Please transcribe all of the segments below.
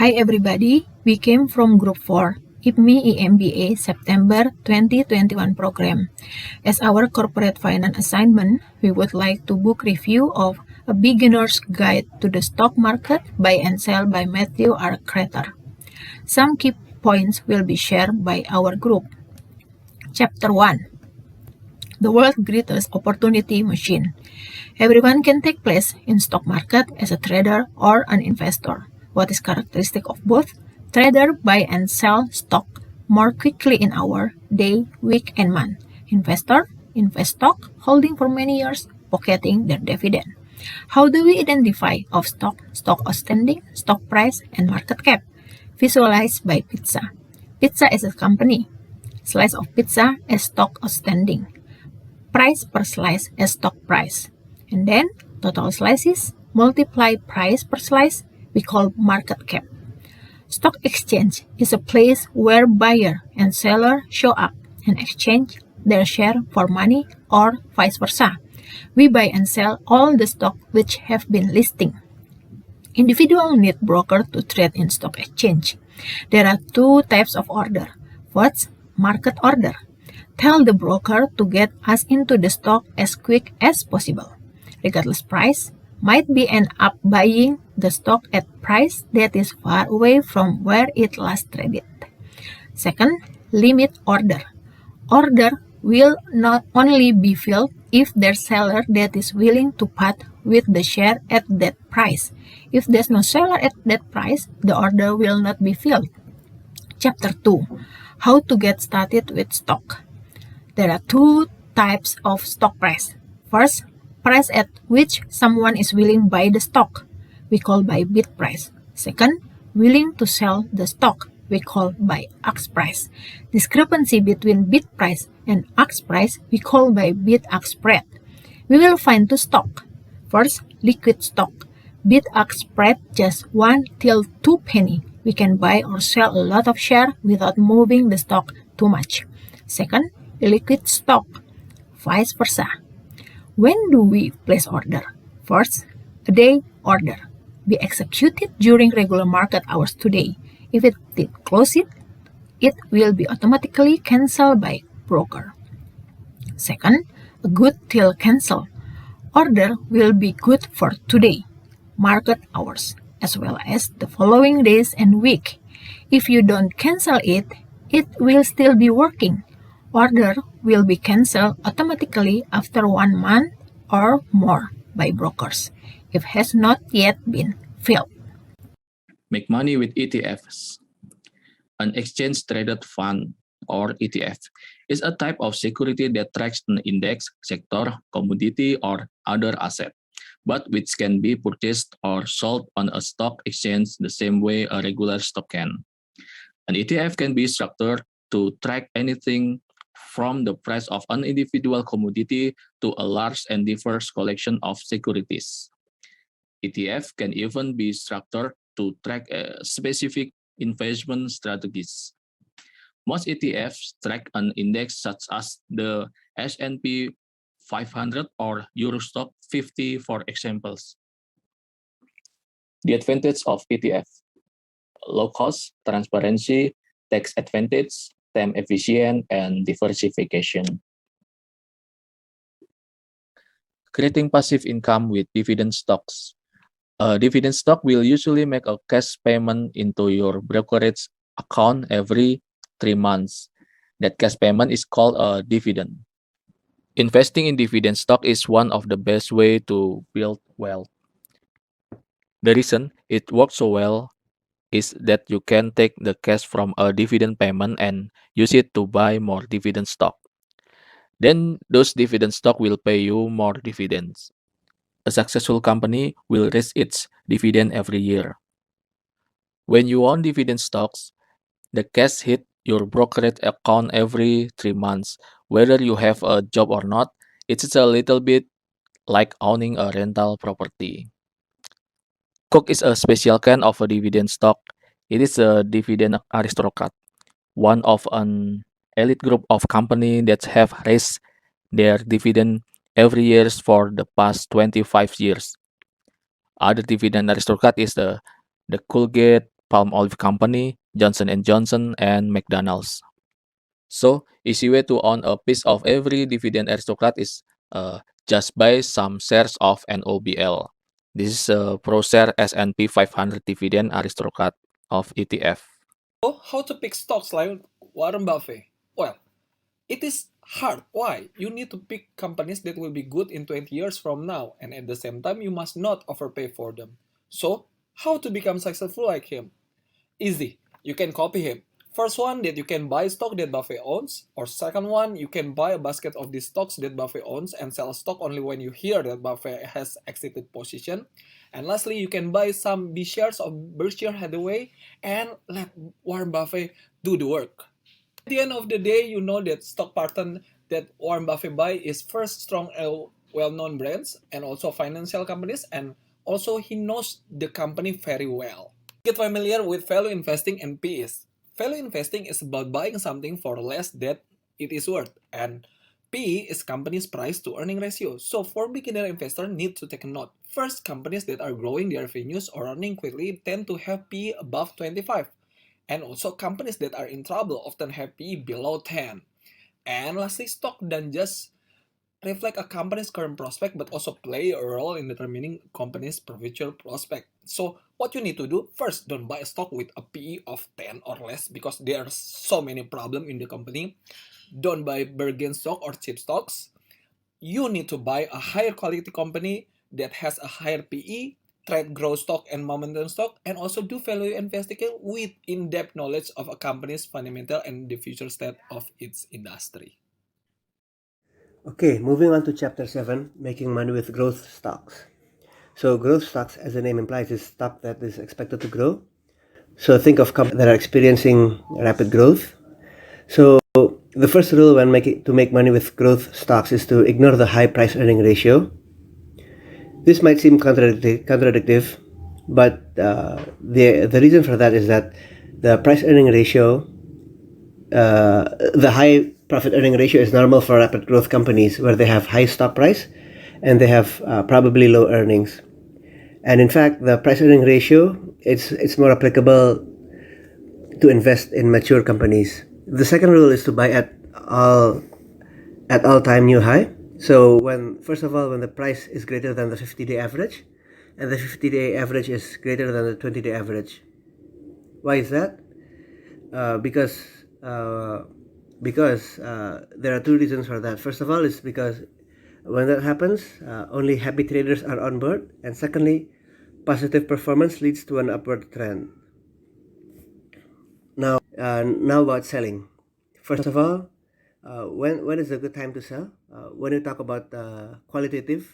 Hi everybody, we came from Group 4, IPMI EMBA September 2021 program. As our corporate finance assignment, we would like to book review of A Beginner's Guide to the Stock Market Buy and Sell by Matthew R Kratter. Some key points will be shared by our group. Chapter 1. The world's greatest opportunity machine. Everyone can take place in stock market as a trader or an investor. What is characteristic of both? Trader buy and sell stock more quickly in hour, day, week, and month. Investor invest stock, holding for many years, pocketing their dividend. How do we identify of stock, stock outstanding, stock price, and market cap? Visualized by pizza. Pizza is a company. Slice of pizza as stock outstanding. Price per slice as stock price. And then total slices multiply price per slice, we call market cap. Stock exchange is a place where buyer and seller show up and exchange their share for money or vice versa. We buy and sell all the stock which have been listing. Individual need broker to trade in stock exchange. There are two types of order. First, market order. Tell the broker to get us into the stock as quick as possible. Regardless price, might be end up buying the stock at price that is far away from where it last traded. Second, limit order. Order will not only be filled if there's seller that is willing to part with the share at that price. If there's no seller at that price, the order will not be filled. Chapter 2. How to get started with stock. There are two types of stock price. First, price at which someone is willing to buy the stock, we call by bid price. Second, willing to sell the stock, we call by ask price. Discrepancy between bid price and ask price, we call by bid-ask spread. We will find two stock. First, liquid stock. Bid-ask spread just 1 till 2 penny. We can buy or sell a lot of share without moving the stock too much. Second, illiquid stock, vice versa. When do we place order? First, a day order. Be executed during regular market hours today. If it did close it will be automatically cancelled by broker. Second, a good till cancel. Order will be good for today, market hours, as well as the following days and week. If you don't cancel it will still be working. Order will be cancelled automatically after 1 month or more by brokers if has not yet been filled. Make money with ETFs. An exchange-traded fund, or ETF, is a type of security that tracks an index, sector, commodity, or other asset, but which can be purchased or sold on a stock exchange the same way a regular stock can. An ETF can be structured to track anything from the price of an individual commodity to a large and diverse collection of securities. ETF can even be structured to track specific investment strategies. Most ETFs track an index such as the S&P 500 or Eurostock 50 for examples. The advantage of ETF: low cost, transparency, tax advantage, time efficient, and diversification. Creating passive income with dividend stocks. A dividend stock will usually make a cash payment into your brokerage account every 3 months. That cash payment is called a dividend. Investing in dividend stock is one of the best way to build wealth. The reason it works so well is that you can take the cash from a dividend payment and use it to buy more dividend stock. Then those dividend stock will pay you more dividends. A successful company will raise its dividend every year. When you own dividend stocks, the cash hit your brokerage account every 3 months. Whether you have a job or not, it's a little bit like owning a rental property. Coke is a special kind of a dividend stock. It is a dividend aristocrat, one of an elite group of companies that have raised their dividend every year for the past 25 years. Other dividend aristocrat is the Colgate, Palm Olive Company, Johnson & Johnson, and McDonald's. So, easy way to own a piece of every dividend aristocrat is just buy some shares of NOBL. This is a ProShare S&P 500 dividend aristocrat of ETF. So, how to pick stocks like Warren Buffett? Well, it is hard. Why? You need to pick companies that will be good in 20 years from now, and at the same time, you must not overpay for them. So, how to become successful like him? Easy. You can copy him. First one, that you can buy stock that Buffett owns, or second one, you can buy a basket of these stocks that Buffett owns and sell stock only when you hear that Buffett has exited position. And lastly, you can buy some B shares of Berkshire Hathaway and let Warren Buffett do the work. At the end of the day, you know that stock pattern that Warren Buffett buy is first strong, well-known brands and also financial companies, and also he knows the company very well. Get familiar with value investing and PEs. Value investing is about buying something for less than it is worth, and PE is company's price to earning ratio. So for beginner investor, need to take a note. First, companies that are growing their revenues or earning quickly tend to have PE above 25. And also companies that are in trouble often have PE below 10. And lastly, stock don't just reflect a company's current prospect but also play a role in determining company's future prospect. So what you need to do, first, don't buy a stock with a PE of 10 or less because there are so many problems in the company. Don't buy bargain stock or cheap stocks. You need to buy a higher quality company that has a higher PE, trade growth stock and momentum stock, and also do value investing with in-depth knowledge of a company's fundamental and the future state of its industry. Okay, moving on to Chapter 7, Making Money with Growth Stocks. So growth stocks, as the name implies, is stock that is expected to grow. So think of companies that are experiencing rapid growth. So the first rule when to make money with growth stocks is to ignore the high price earning ratio. This might seem contradictive, but the reason for that is that the price earning ratio, the high profit earning ratio is normal for rapid growth companies where they have high stock price and they have probably low earnings. And in fact, the price earning ratio, it's more applicable to invest in mature companies. The second rule is to buy at all-time new high. So first of all, when the price is greater than the 50-day average, and the 50-day average is greater than the 20-day average. Why is that? Because there are two reasons for that. First of all, is because when that happens, only happy traders are on board, and secondly, positive performance leads to an upward trend. Now about selling. First of all, when is a good time to sell? When you talk about qualitative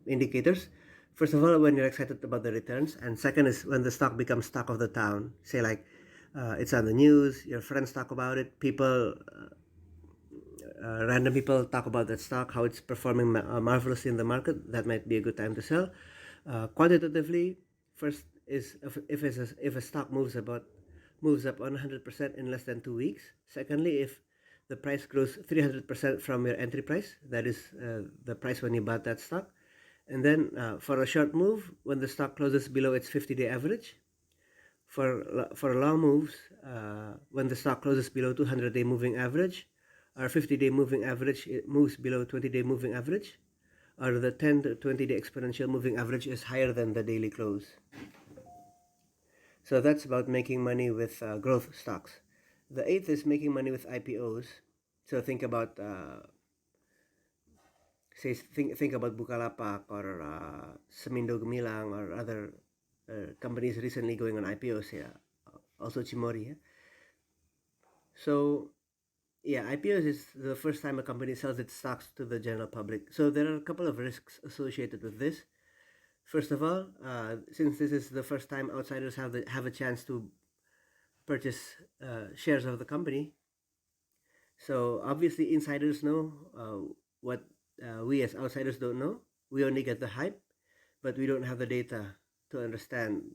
indicators, first of all, when you're excited about the returns, and second is when the stock becomes stock of the town. Say like it's on the news, your friends talk about it, random people talk about that stock, how it's performing marvelously in the market. That might be a good time to sell. Quantitatively, first is if a stock moves up 100% in less than 2 weeks. Secondly, if the price grows 300% from your entry price, that is the price when you bought that stock. And then for a short move, when the stock closes below its 50-day average. For long moves, when the stock closes below 200-day moving average, or 50-day moving average, it moves below 20-day moving average, or the 10 to 20-day exponential moving average is higher than the daily close. So that's about making money with growth stocks. The eighth is making money with IPOs. So think about think about Bukalapak or Semindo Gemilang or other companies recently going on IPOs. Yeah, also Chimori. Yeah? So yeah, IPOs is the first time a company sells its stocks to the general public. So there are a couple of risks associated with this. First of all, since this is the first time outsiders have a chance to purchase shares of the company, so obviously insiders know what we as outsiders don't know. We only get the hype, but we don't have the data to understand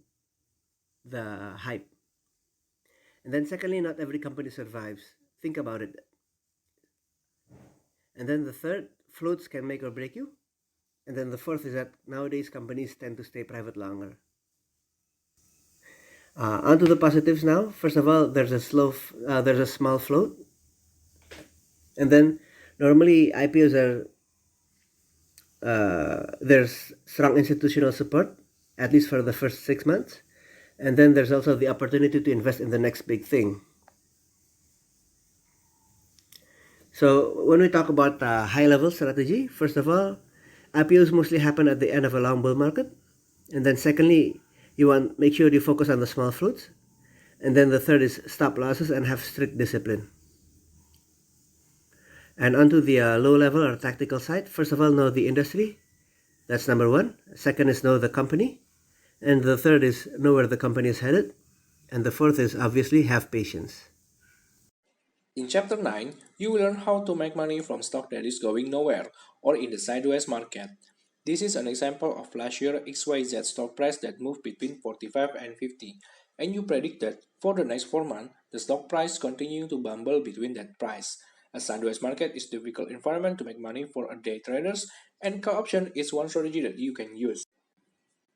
the hype. And then secondly, not every company survives. Think about it. And then the third, floats can make or break you. And then the fourth is that nowadays companies tend to stay private longer. Onto the positives now. First of all, there's a small float, and then normally IPOs are there's strong institutional support, at least for the first 6 months, and then there's also the opportunity to invest in the next big thing. So when we talk about high-level strategy, first of all, IPOs mostly happen at the end of a long bull market, and then secondly, you want make sure you focus on the small floats, and then the third is stop losses and have strict discipline. And onto the low-level or tactical side, first of all, know the industry. That's number one. Second is know the company, and the third is know where the company is headed, and the fourth is obviously have patience. In Chapter 9, you will learn how to make money from stock that is going nowhere or in the sideways market. This is an example of last year XYZ stock price that moved between 45 and 50, and you predict that for the next 4 months, the stock price continue to bumble between that price. A sideways market is a difficult environment to make money for a day traders, and call option is one strategy that you can use.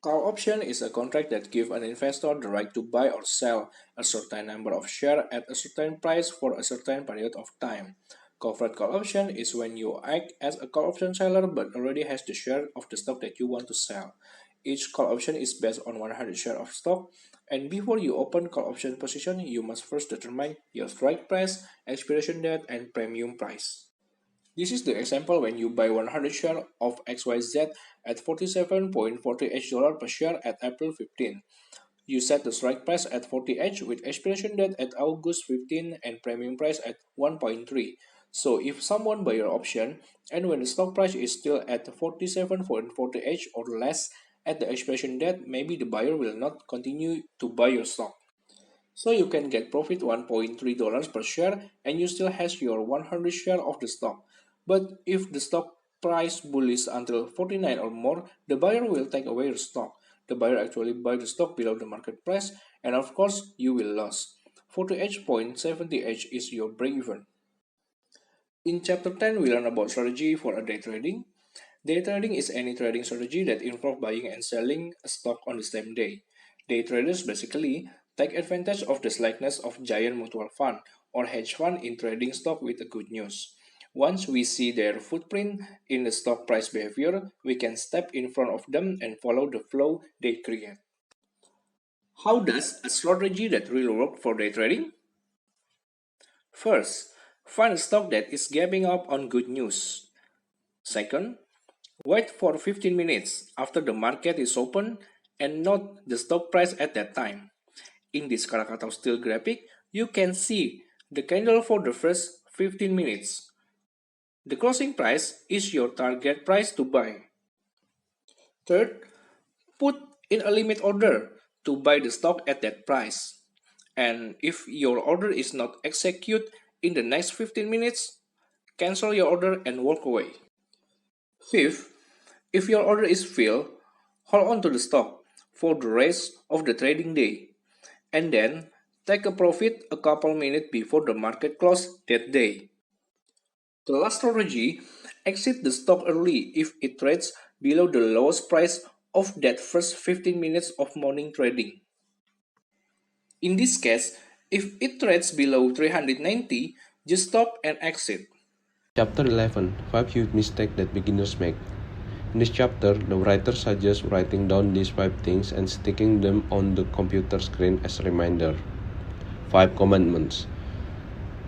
Call option is a contract that gives an investor the right to buy or sell a certain number of shares at a certain price for a certain period of time. Covered call option is when you act as a call option seller but already has the share of the stock that you want to sell. Each call option is based on 100 shares of stock, and before you open call option position, you must first determine your strike price, expiration date, and premium price. This is the example when you buy 100 shares of XYZ at $47.48 per share at April 15. You set the strike price at 40H with expiration date at August 15 and premium price at 1.3. So if someone buy your option and when the stock price is still at 47.40H or less at the expiration date, maybe the buyer will not continue to buy your stock. So you can get profit $1.3 per share and you still has your 100 share of the stock. But if the stock price bullish until 49 or more, the buyer will take away your stock. The buyer actually buy the stock below the market price, and of course you will lose. 40H.70H is your break-even. In Chapter 10, we learn about strategy for a day trading. Day trading is any trading strategy that involves buying and selling a stock on the same day. Day traders basically take advantage of the slackness of giant mutual fund or hedge fund in trading stock with a good news. Once we see their footprint in the stock price behavior, we can step in front of them and follow the flow they create. How does a strategy that really works for day trading? First, find a stock that is gapping up on good news. Second, wait for 15 minutes after the market is open and note the stock price at that time. In this Krakatau steel graphic, you can see the candle for the first 15 minutes. The closing price is your target price to buy. Third, put in a limit order to buy the stock at that price. And if your order is not executed in the next 15 minutes, cancel your order and walk away. Fifth, if your order is filled, hold on to the stock for the rest of the trading day, and then take a profit a couple minutes before the market close that day. The last strategy, exit the stock early if it trades below the lowest price of that first 15 minutes of morning trading. In this case, if it trades below 390, just stop and exit. Chapter 11 5 Huge Mistakes That Beginners Make. In this chapter, the writer suggests writing down these 5 things and sticking them on the computer screen as a reminder. 5 commandments.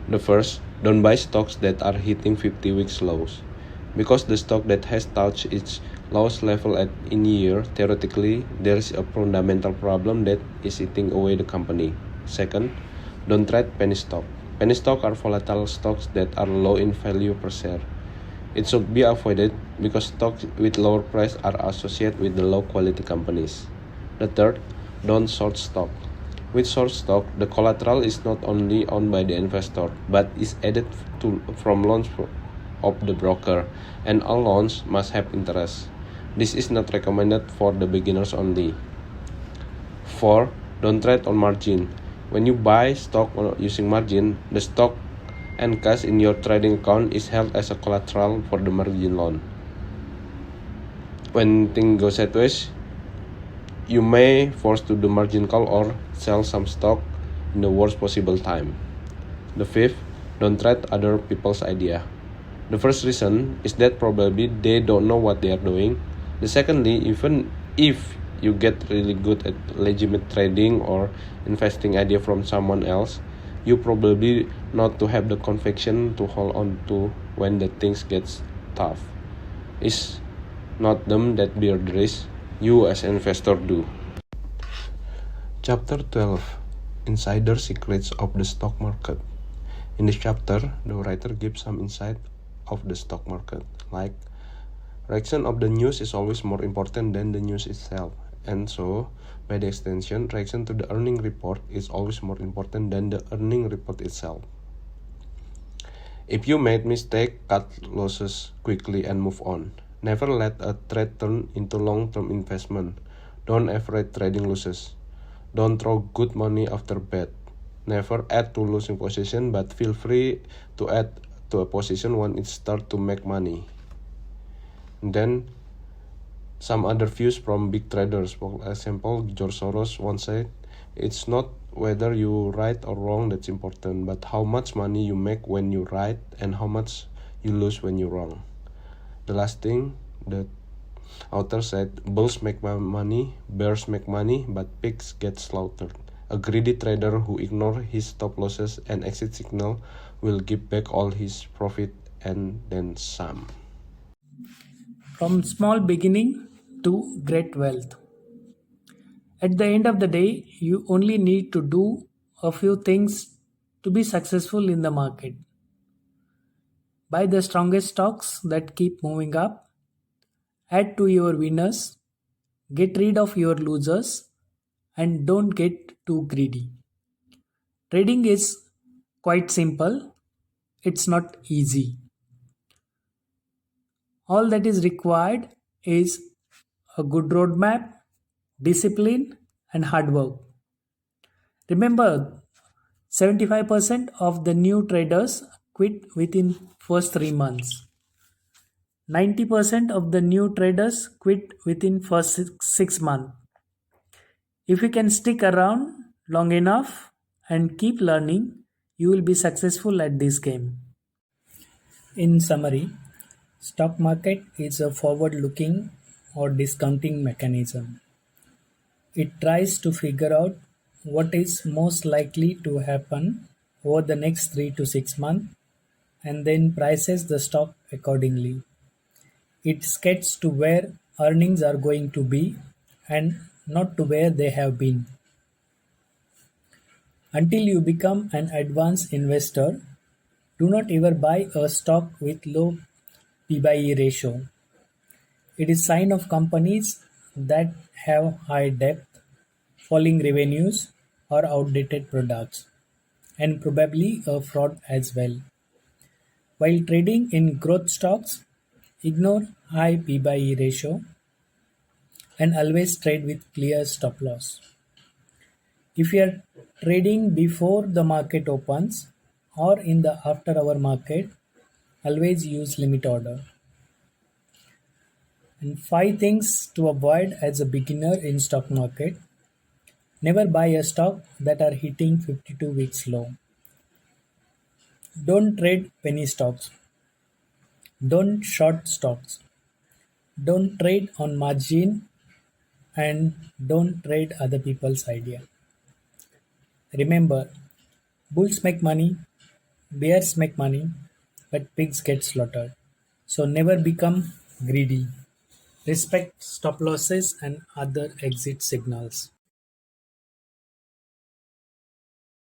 The first, don't buy stocks that are hitting 50 weeks lows. Because the stock that has touched its lowest level in a year, theoretically, there is a fundamental problem that is eating away the company. Second, don't trade penny stock. Penny stocks are volatile stocks that are low in value per share. It should be avoided because stocks with lower price are associated with the low quality companies. The third, don't short stock. With short stock, the collateral is not only owned by the investor, but is added from loans of the broker, and all loans must have interest. This is not recommended for the beginners only. 4. Don't trade on margin. When you buy stock using margin, the stock and cash in your trading account is held as a collateral for the margin loan. When things go sideways, you may force to do margin call or sell some stock in the worst possible time. The fifth, don't trade other people's idea. The first reason is that probably they don't know what they are doing. The secondly, even if you get really good at legitimate trading or investing idea from someone else, you probably not to have the conviction to hold on to when the things gets tough. It's not them that bear the risk, you as an investor do. Chapter 12, Insider Secrets of the Stock Market. In this chapter, the writer gives some insight of the stock market, like reaction of the news is always more important than the news itself, and so by the extension, reaction to the earning report is always more important than the earning report itself. If you made mistake, cut losses quickly and move on. Never let a trade turn into long-term investment. Don't avoid trading losses. Don't throw good money after bad. Never add to losing position, but feel free to add to a position when it starts to make money. And then some other views from big traders. For example, George Soros once said, "It's not whether you right or wrong that's important, but how much money you make when you right and how much you lose when you're wrong." The last thing, the author said, "Bulls make money, bears make money, but pigs get slaughtered." A greedy trader who ignores his stop losses and exit signal will give back all his profit and then some. From small beginning to great wealth. At the end of the day, you only need to do a few things to be successful in the market. Buy the strongest stocks that keep moving up, add to your winners, get rid of your losers, and don't get too greedy. Trading is quite simple, it's not easy. All that is required is a good roadmap, discipline, and hard work. Remember, 75% of the new traders quit within first 3 months. 90% of the new traders quit within first 6 months. If you can stick around long enough and keep learning, you will be successful at this game. In summary, stock market is a forward-looking or discounting mechanism. It tries to figure out what is most likely to happen over the next 3 to 6 months and then prices the stock accordingly. It gets to where earnings are going to be and not to where they have been. Until you become an advanced investor, do not ever buy a stock with low P/E ratio. It is a sign of companies that have high debt, falling revenues, or outdated products, and probably a fraud as well. While trading in growth stocks, ignore high P/E ratio and always trade with clear stop loss. If you are trading before the market opens or in the after hour market, always use limit order. And 5 things to avoid as a beginner in stock market. Never buy a stock that are hitting 52 weeks low. Don't trade penny stocks. Don't short stocks. Don't trade on margin and don't trade other people's idea. Remember, bulls make money, bears make money, but pigs get slaughtered. So never become greedy. Respect stop losses and other exit signals.